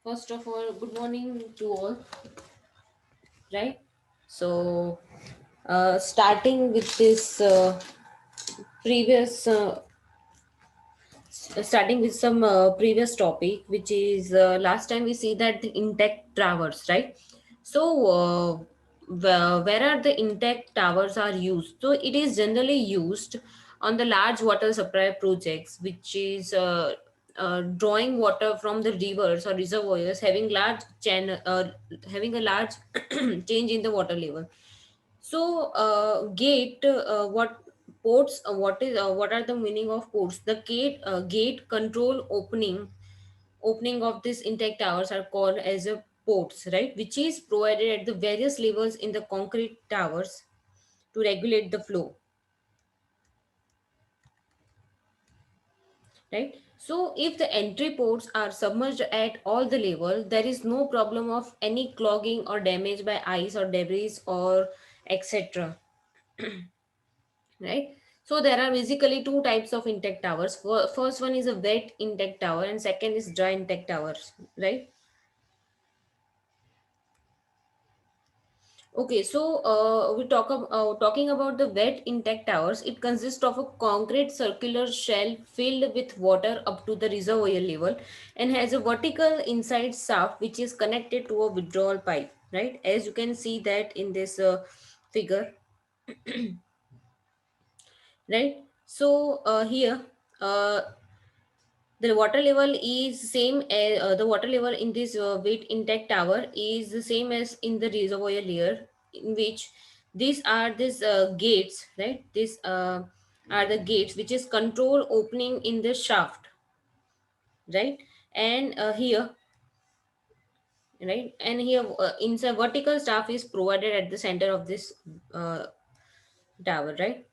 First of all, good morning to all, right? So, starting with this previous, starting with some previous topic, which is last time we see that the intact towers, right? So, where are the intact towers are used? So, it is generally used on the large water supply projects, which is drawing water from the rivers or reservoirs, having a large change in the water level. So, gate, what ports? What are the meaning of ports? The gate control opening of these intake towers are called as a ports, right? Which is provided at the various levels in the concrete towers to regulate the flow, right? So, if the entry ports are submerged at all the level, there is no problem of any clogging or damage by ice or debris or etc. Right. So there are basically two types of intake towers. First one is a wet intake tower and second is dry intake towers, right? Okay, so talking about the wet intake towers. It consists of a concrete circular shell filled with water up to the reservoir level and has a vertical inside shaft which is connected to a withdrawal pipe, right? As you can see that in this figure, right? So here uh, the water level is same as the water level in this wet intake tower is the same as in the reservoir layer, in which these gates, right? These are the gates which is control opening in the shaft, right? And here, right, and here inside vertical shaft is provided at the center of this uh, tower, right?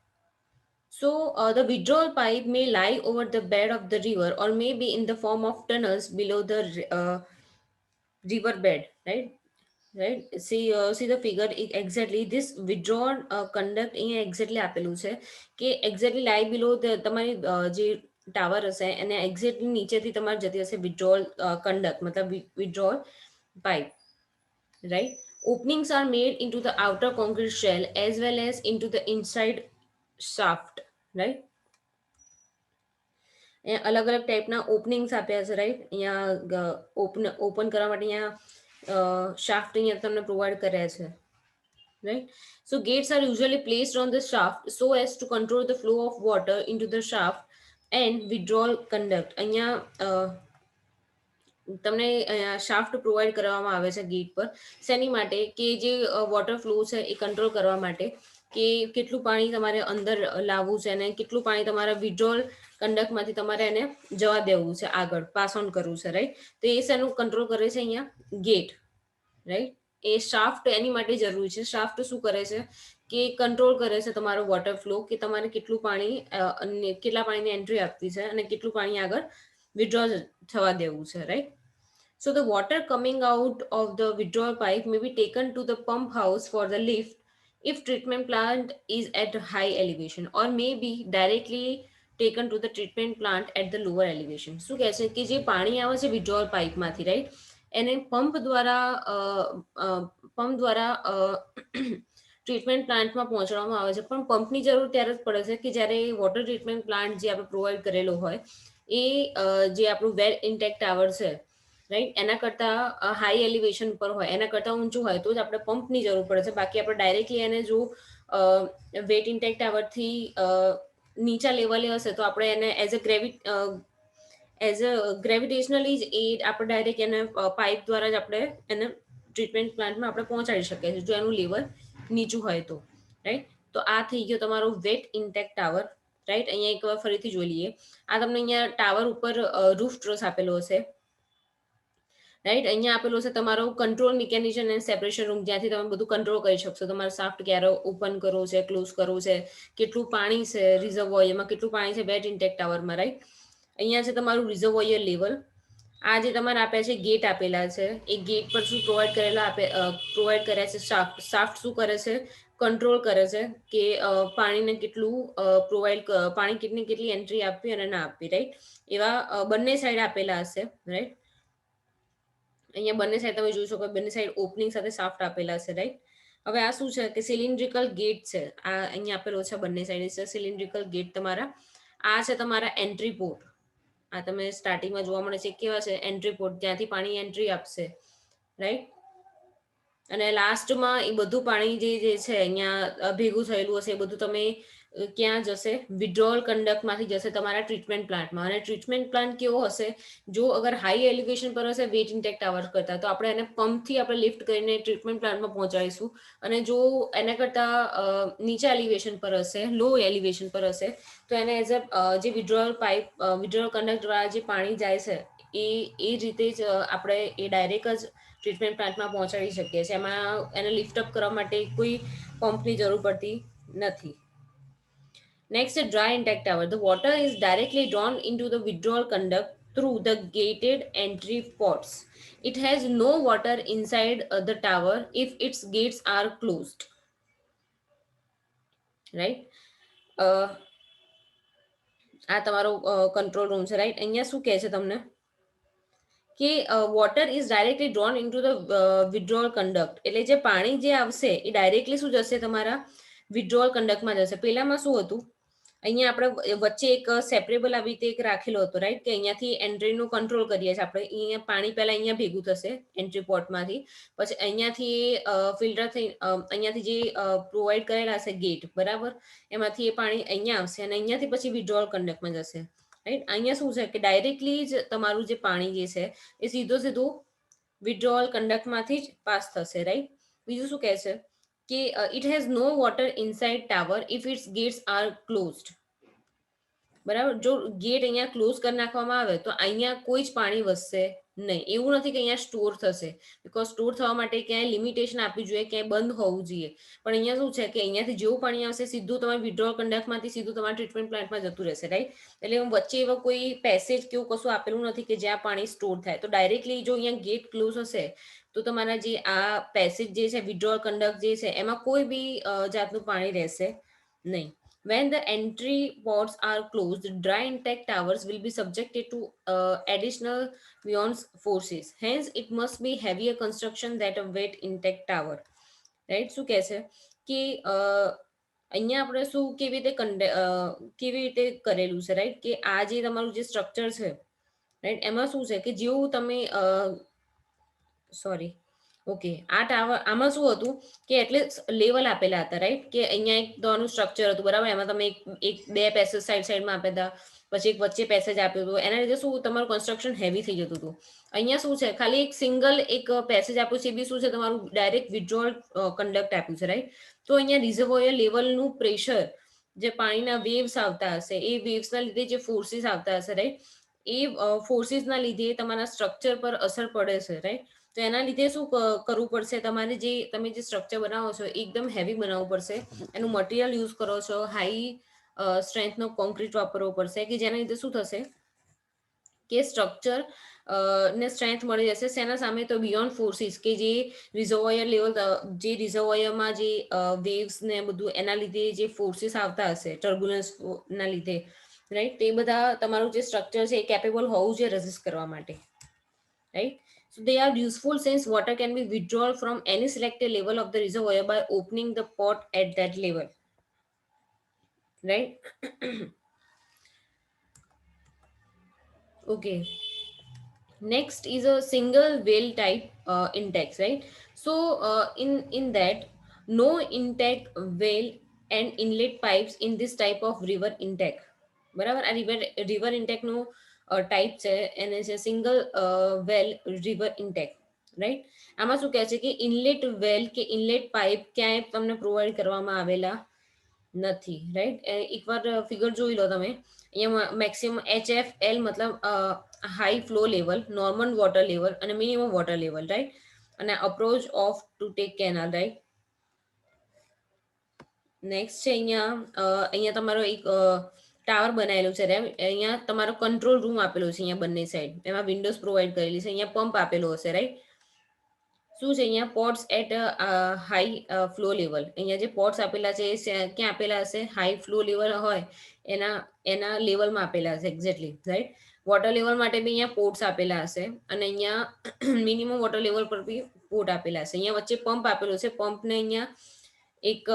So, the withdrawal pipe may lie over the bed of the river or may be in the form of tunnels below the river bed, right? Right. See the figure exactly this withdrawal conduct અહીંયા exactly આપેલું છે કે exactly lie below the તમારી જે tower હશે અને exactly નીચેથી તમારે જતી હશે withdrawal conduct મતલબ withdrawal pipe, right? Openings are made into the outer concrete shell as well as into the inside shaft, right? અહીંયા અલગ અલગ ટાઈપના ઓપનિંગ્સ આપ્યા છે, રાઈટ? અહીંયા ઓપન કરવા માટે અહીંયા શાફ્ટ અહીંયા તમને પ્રોવાઈડ કર્યા છે, right? So gates are usually placed on the shaft so as to control the flow of water into the shaft and withdrawal conduct. અહીંયા તમને શાફ્ટ પ્રોવાઈડ કરવામાં આવે છે ગેટ પર, શેની માટે કે જે વોટર ફ્લો છે એ કંટ્રોલ કરવા માટે, કે કેટલું પાણી તમારે અંદર લાવવું છે અને કેટલું પાણી તમારા વિડ્રોલ કંડક્ટમાંથી તમારે એને જવા દેવું છે, આગળ પાસ ઓન કરવું છે, રાઈટ? તો એ શેનું કંટ્રોલ કરે છે અહીંયા? Gate, right? એ શાફ્ટ એની માટે જરૂરી છે. શાફ્ટ શું કરે છે કે કંટ્રોલ કરે છે તમારો વોટર ફ્લો, કે તમારે કેટલું પાણી અને કેટલા પાણીની એન્ટ્રી આપવી છે અને કેટલું પાણી આગળ વિડ્રોલ થવા દેવું છે, right? So the water coming out of the withdrawal pipe may be taken to the pump house for the lift if treatment plant is at a high elevation, or may be directly taken to the treatment plant at the lower elevation. શું કહે છે કે જે પાણી આવે છે withdrawal pipe માંથી, right, એને પંપ દ્વારા ટ્રીટમેન્ટ પ્લાન્ટમાં પહોંચાડવામાં આવે છે. પણ પંપની જરૂર ત્યારે જ પડે છે કે જ્યારે વોટર ટ્રીટમેન્ટ પ્લાન્ટ જે આપણે પ્રોવાઈડ કરેલો હોય એ જે આપણું વેલ ઇન્ટેક ટાવર છે, રાઈટ, એના કરતાં હાઈ એલિવેશન પર હોય, એના કરતાં ઊંચું હોય તો જ આપણે પંપની જરૂર પડે છે. બાકી આપણે ડાયરેક્ટલી એને જો વેટ ઇન્ટેક ટાવરથી નીચા લેવલે હશે તો આપણે એને એઝ અ ગ્રેવિટેશનલી જ આપણે ડાયરેક્ટ એને પાઇપ દ્વારા જ આપણે એને ટ્રીટમેન્ટ પ્લાન્ટમાં આપણે પહોંચાડી શકીએ છીએ જો એનું લેવલ નીચું હોય તો, રાઈટ? તો આ થઈ ગયો તમારો વેટ ઇન્ટેક ટાવર, રાઈટ? અહીંયા એક વાર ફરીથી જોઈ લઈએ. આ તમને અહીંયા ટાવર ઉપર રૂફ ટ્રસ આપેલો હશે, રાઈટ? અહીંયા આપેલો છે તમારો control mechanism and separation room, જ્યાંથી તમે બધું કંટ્રોલ કરી શકશો. તમારે શાફ્ટ ક્યારે ઓપન કરવો છે, ક્લોઝ કરવું છે, કેટલું પાણી છે રિઝર્વોયરમાં, કેટલું પાણી છે વેટ ઇન્ટેક ટાવરમાં, રાઈટ? અહીંયા છે તમારું રિઝર્વોયર લેવલ. આ જે તમારે આપ્યા છે ગેટ આપેલા છે, એ ગેટ પર શું પ્રોવાઈડ કર્યા છે? શાફ્ટ. શાફ્ટ શું કરે છે? કંટ્રોલ કરે છે કે પાણીને કેટલું પાણી કેટલી એન્ટ્રી આપવી અને ના આપવી, રાઈટ? એવા બંને સાઈડ આપેલા હશે, રાઈટ? અહીંયા બંને સાઈડ તમે જોઈ શકો, બંને સાઈડ ઓપનિંગ સાથે શાફ્ટ આપેલા છે, રાઈટ. હવે આ શું છે કે સિલિન્ડ્રિકલ ગેટ છે, આ અહીંયા આપેલો છે બંને સાઈડ છે સિલિન્ડ્રિકલ ગેટ તમારા. આ છે તમારા એન્ટ્રી પોર્ટ, આ તમે સ્ટાર્ટિંગમાં જોવા મળે છે કેવા છે એન્ટ્રી પોર્ટ, ત્યાંથી પાણી એન્ટ્રી આપશે, રાઈટ. અને લાસ્ટમાં એ બધું પાણી જે છે અહીંયા ભેગું થયેલું હશે એ બધું તમે ક્યાં જશે, વિડ્રોઅલ કંડક્ટમાંથી જશે તમારા ટ્રીટમેન્ટ પ્લાન્ટમાં. અને ટ્રીટમેન્ટ પ્લાન્ટ કેવો હશે, જો અગર હાઈ એલિવેશન પર હશે વેટ ઇન્ટેક ટાવર કરતા, તો આપણે એને પંપથી આપણે લિફ્ટ કરીને ટ્રીટમેન્ટ પ્લાન્ટમાં પહોંચાડીશું. અને જો એના કરતાં નીચા એલિવેશન પર હશે, લો એલિવેશન પર હશે, તો એને એઝ અ જે વિડ્રોઅલ પાઇપ, વિડ્રોઅલ કંડક્ટ દ્વારા જે પાણી જાય છે એ રીતે જ આપણે એ ડાયરેક્ટ જ ટ્રીટમેન્ટ પ્લાન્ટમાં પહોંચાડી શકીએ છીએ. એમાં એને લિફ્ટઅપ કરવા માટે કોઈ પંપની જરૂર પડતી નથી. Next, a dry intact tower. The water is directly drawn into the withdrawal conduct through the gated entry ports. It has no water inside the tower if its gates are closed. Right? આ તમારો control room છે, right. અહીંયા શું કહે છે તમને કે water is directly drone in to the withdrawal conduct, એટલે જે પાણી જે આવશે એ ડાયરેક્ટલી શું જશે તમારા વિડ્રોઅલ કંડક્ટમાં જશે. પહેલામાં શું હતું, અહીંયા આપણે વચ્ચે એક સેપરેબલ આવી રીતે એક રાખેલો હતો, રાઈટ, કે અહીંયાથી એન્ટ્રીનું કંટ્રોલ કરીએ છીએ આપણે. અહીંયા પાણી પહેલાં અહીંયા ભેગું થશે એન્ટ્રી પોર્ટમાંથી, પછી અહીંયાથી ફિલ્ટર થઈ અહીંયાથી જે પ્રોવાઈડ કરેલા હશે ગેટ, બરાબર, એમાંથી એ પાણી અહીંયા આવશે અને અહીંયાથી પછી વિડ્રોઅલ કંડક્ટમાં જશે, રાઈટ. અહીંયા શું છે કે ડાયરેક્ટલી જ તમારું જે પાણી જે છે એ સીધું વિડ્રોઅલ કંડક્ટમાંથી જ પાસ થશે, રાઈટ. બીજું શું કહે છે કે it has no water inside tower if it's gets are closed. બરાબર, જો ગેટ અહીંયા ક્લોઝ કરી નાખવામાં આવે તો અહીંયા કોઈ જ પાણી વધશે નહીં. એવું નથી કે અહીંયા સ્ટોર થશે, બીકોઝ સ્ટોર થવા માટે ક્યાંય લિમિટેશન આપવી જોઈએ, ક્યાંય બંધ હોવું જોઈએ. પણ અહીંયા શું છે કે અહીંયાથી જેવું પાણી આવશે સીધું તમારે વિડ્રોઅલ કંડક્ટમાંથી સીધું તમારા ટ્રીટમેન્ટ પ્લાન્ટમાં જતું રહેશે, રાઈટ. એટલે વચ્ચે એવા કોઈ પેસેજ કેવું કશું આપેલું નથી કે જ્યાં પાણી સ્ટોર થાય. તો ડાયરેક્ટલી જો અહીંયા ગેટ ક્લોઝ હશે તો તમારા જે આ પેસેજ જે છે વિડ્રોઅલ કંડક્ટ જે છે એમાં કોઈ બી જાતનું પાણી રહેશે નહીં. When the entry ports are closed, dry intact towers will be subjected to additional Beyond's forces. Hence, it must be heavier construction than a wet intact tower. Right? શું કહે છે કે અહીંયા આપણે શું કેવી રીતે કરેલું છે, રાઈટ, કે આ જે તમારું જે સ્ટ્રક્ચર છે, રાઈટ, એમાં શું છે કે જેવું તમે સોરી ઓકે, આ ટાવર આમાં શું હતું કે એટલે લેવલ આપેલા હતા, રાઈટ, કે અહીંયા એક દોનું સ્ટ્રક્ચર હતું, બરાબર. એમાં તમે એક બે પેસેજ સાઈડમાં આપ્યા હતા, પછી એક વચ્ચે પેસેજ આપ્યું હતું. એના લીધે શું તમારું કન્સ્ટ્રક્શન હેવી થઈ જતું હતું. અહીંયા શું છે ખાલી એક સિંગલ એક પેસેજ આપ્યું છે, એ બી શું છે તમારું ડાયરેક્ટ વિડ્રોઅલ કંડક્ટ આપ્યું છે, રાઈટ. તો અહીંયા રિઝર્વોયર લેવલનું પ્રેશર, જે પાણીના વેવ્સ આવતા હશે એ વેવ્સના લીધે જે ફોર્સીસ આવતા હશે, રાઈટ, એ ફોર્સીસના લીધે તમારા સ્ટ્રક્ચર પર અસર પડે છે, રાઈટ. તો એના લીધે શું કરવું પડશે, તમારે જે તમે જે સ્ટ્રક્ચર બનાવો છો એકદમ હેવી બનાવવું પડશે. એનું મટીરિયલ યુઝ કરો છો, હાઈ સ્ટ્રેન્થનો કોન્ક્રીટ વાપરવો પડશે, કે જેના લીધે શું થશે કે સ્ટ્રક્ચર ને સ્ટ્રેન્થ મળી જશે. શેના સામે, તો બિયોન્ડ ફોર્સીસ, કે જે રિઝર્વોયર લેવલ, જે રિઝર્વોયરમાં જે વેવ્સ ને બધું એના લીધે જે ફોર્સીસ આવતા હશે ટર્બ્યુલન્સ ના લીધે, રાઈટ, તે બધા તમારું જે સ્ટ્રક્ચર છે એ કેપેબલ હોવું જોઈએ રેઝિસ્ટ કરવા માટે, right. So they are useful since water can be withdrawn from any selected level of the reservoir by opening the pot at that level. Right? Okay. Next is a single well type intakes, right? So in that, no intake well and inlet pipes in this type of river intake. બરાબર, આ river intake નું type છે, એને છે single વેલ river intake, right. આમાં શું કહે છે કે ઇનલેટ વેલ કે ઇનલેટ પાઇપ ક્યાંય તમને પ્રોવાઈડ કરવામાં આવેલા નથી, રાઈટ. એકવાર ફિગર જોઈ લો તમે. અહીંયા મેક્સિમમ HFL મતલબ high flow level, normal water level અને મિનિમમ વોટર લેવલ, રાઈટ. અને approach of to take canal, right. Next છે અહીંયા તમારો એક ટાવર બનાવેલું છે, અહીંયા તમારો કંટ્રોલ રૂમ આપેલો છે અહીંયા બંને સાઈડ, એમાં વિન્ડોઝ પ્રોવાઈડ કરેલી છે. અહીંયા પંપ આપેલો હશે, રાઈટ. શું છે અહીંયા pots at high flow level, અહીંયા જે પોટ્સ આપેલા છે એ ક્યાં આપેલા હશે, હાઈ ફ્લો લેવલ હોય એના લેવલમાં આપેલા હશે એક્ઝેક્ટલી, રાઈટ. વોટર લેવલ માટે બી અહીંયા પોર્ટ્સ આપેલા હશે અને અહીંયા મિનિમમ વોટર લેવલ પર બી પોર્ટ આપેલા હશે. અહીંયા વચ્ચે પંપ આપેલો છે, પંપને અહીંયા એક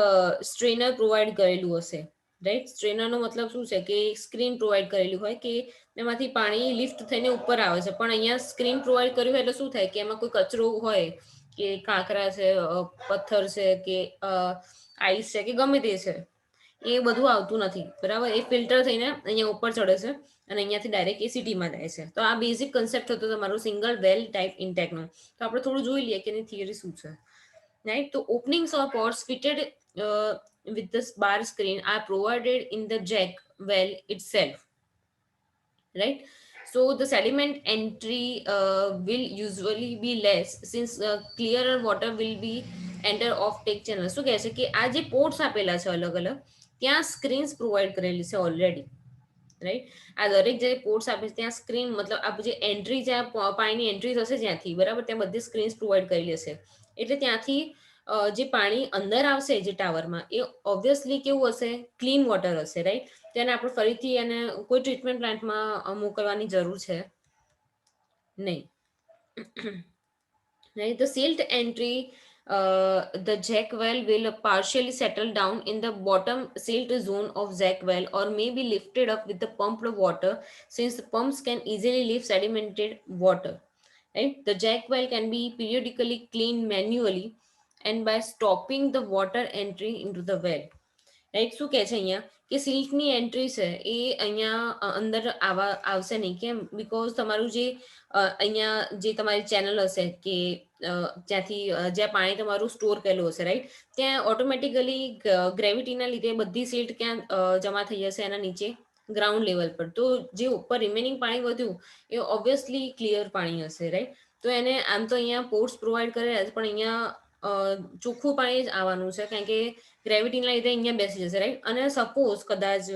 સ્ટ્રેનર પ્રોવાઈડ કરેલું હશે, રાઈટ. સ્ટ્રેનરનો મતલબ શું છે કે સ્ક્રીન પ્રોવાઈડ કરેલી હોય કે એમાંથી પાણી લિફ્ટ થઈને ઉપર આવે છે, પણ અહીંયા સ્ક્રીન પ્રોવાઈડ કર્યું હોય એટલે શું થાય કે એમાં કોઈ કચરો હોય કે કાંકરા છે, પથ્થર છે કે આઈસ છે કે ગમે તે છે, એ બધું આવતું નથી, બરાબર. એ ફિલ્ટર થઈને અહીંયા ઉપર ચડે છે અને અહીંયાથી ડાયરેક્ટ એ સિટીમાં જાય છે. તો આ બેઝિક કન્સેપ્ટ હતો તમારો સિંગલ વેલ ટાઈપ ઇન્ટેકનો. તો આપણે થોડું જોઈ લઈએ કે એની થિયરી શું છે, રાઈટ. તો openings or ports fitted with this bar screen are provided in the jack well itself, right. So the sediment entry will usually be less since clearer water will be enter off take channel. શું કહે છે કે આ જે ports આપેલા છે અલગ અલગ, ત્યાં સ્ક્રીન્સ પ્રોવાઈડ કરેલી છે ઓલરેડી, રાઈટ. આ દરેક જે પોર્ટ્સ આપે છે ત્યાં સ્ક્રીન મતલબ આ જે એન્ટ્રી, જ્યાં પાણીની એન્ટ્રી થશે જ્યાંથી, બરાબર, ત્યાં બધી સ્ક્રીન્સ પ્રોવાઈડ કરેલી હશે. એટલે ત્યાંથી જે પાણી અંદર આવશે જે ટાવરમાં, એ ઓબ્વિયસલી કેવું હશે, ક્લીન વોટર હશે, રાઈટ. તેને આપણે ફરીથી એને કોઈ ટ્રીટમેન્ટ પ્લાન્ટમાં મોકલવાની જરૂર છે નહીં, right. The silt entry, the jack well will partially settle down in the bottom silt zone of jack well or may be lifted up with the pumped water, since the pumps can easily lift sedimented water, right. The jack well can be periodically cleaned manually and by stopping the water entry into the well, right. શું કહે છે અહીંયા કે સિલ્કની entry છે એ અહીંયા અંદર આવશે નહીં. કેમ? બીકોઝ તમારું જે અહીંયા જે તમારી ચેનલ હશે કે જ્યાંથી જ્યાં પાણી તમારું સ્ટોર કરેલું હશે, રાઈટ, ત્યાં ઓટોમેટિકલી ગ્રેવિટીના લીધે બધી સિલ્ટ ક્યાં જમા થઈ જશે, એના નીચે ગ્રાઉન્ડ લેવલ પર. તો જે ઉપર રિમેનિંગ પાણી વધ્યું એ ઓબ્વિયસલી ક્લિયર પાણી હશે, રાઈટ. તો એને આમ તો અહીંયા પોર્ટ્સ પ્રોવાઈડ કરેલા છે, પણ અહીંયા ચોખ્ખું પાણી જ આવવાનું છે, કારણ કે ગ્રેવિટીના લીધે અહીંયા બેસી જશે, રાઈટ. અને સપોઝ કદાચ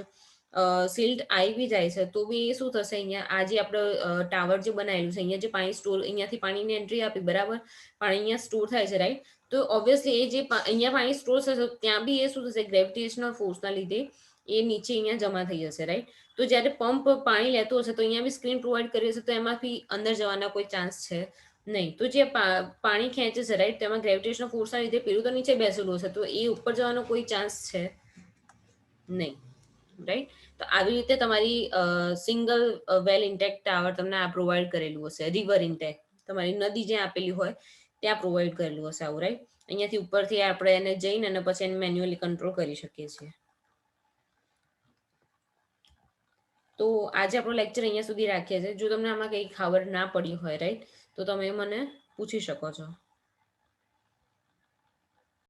સિલ્ટ આવી જાય છે તો બી એ શું થશે, અહીંયા આ જે આપણે ટાવર જે બનાવેલું છે, અહીંયા જે પાણી સ્ટોર, અહીંયાથી પાણીની એન્ટ્રી આપી, બરાબર, પાણી અહીંયા સ્ટોર થાય છે, રાઈટ. તો ઓબ્વિયસલી એ જે અહીંયા પાણી સ્ટોર થશે ત્યાં બી એ શું થશે, ગ્રેવિટેશનલ ફોર્સના લીધે એ નીચે અહીંયા જમા થઈ જશે, રાઈટ. તો જ્યારે પંપ પાણી લેતો હશે તો અહીંયા બી સ્ક્રીન પ્રોવાઈડ કરી હશે, તો એમાંથી અંદર જવાના કોઈ ચાન્સ છે નહીં. તો જે પાણી ખેંચે છે, રાઈટ, તેમાં ગ્રેવિટેશનલ ફોર્સના લીધે પેલું તો નીચે બેસેલું હશે, તો એ ઉપર જવાનો કોઈ ચાન્સ છે નહીં, રાઈટ. તો આવી રીતે તમારી સિંગલ વેલ ઇન્ટેક ટાવર તમને આ પ્રોવાઈડ કરેલું હશે, રિવર ઇન્ટેક તમારી નદી જ્યાં આપેલી હોય ત્યાં પ્રોવાઈડ કરેલું હશે આવું, રાઈટ. અહીંયાથી ઉપરથી આપણે એને જઈને અને પછી એને મેન્યુઅલી કંટ્રોલ કરી શકીએ છીએ. તો આજે આપણો લેક્ચર અહીંયા સુધી રાખીએ છીએ. જો તમને આમાં કંઈ ખબર ના પડી હોય, રાઈટ, તો તમે મને પૂછી શકો છો.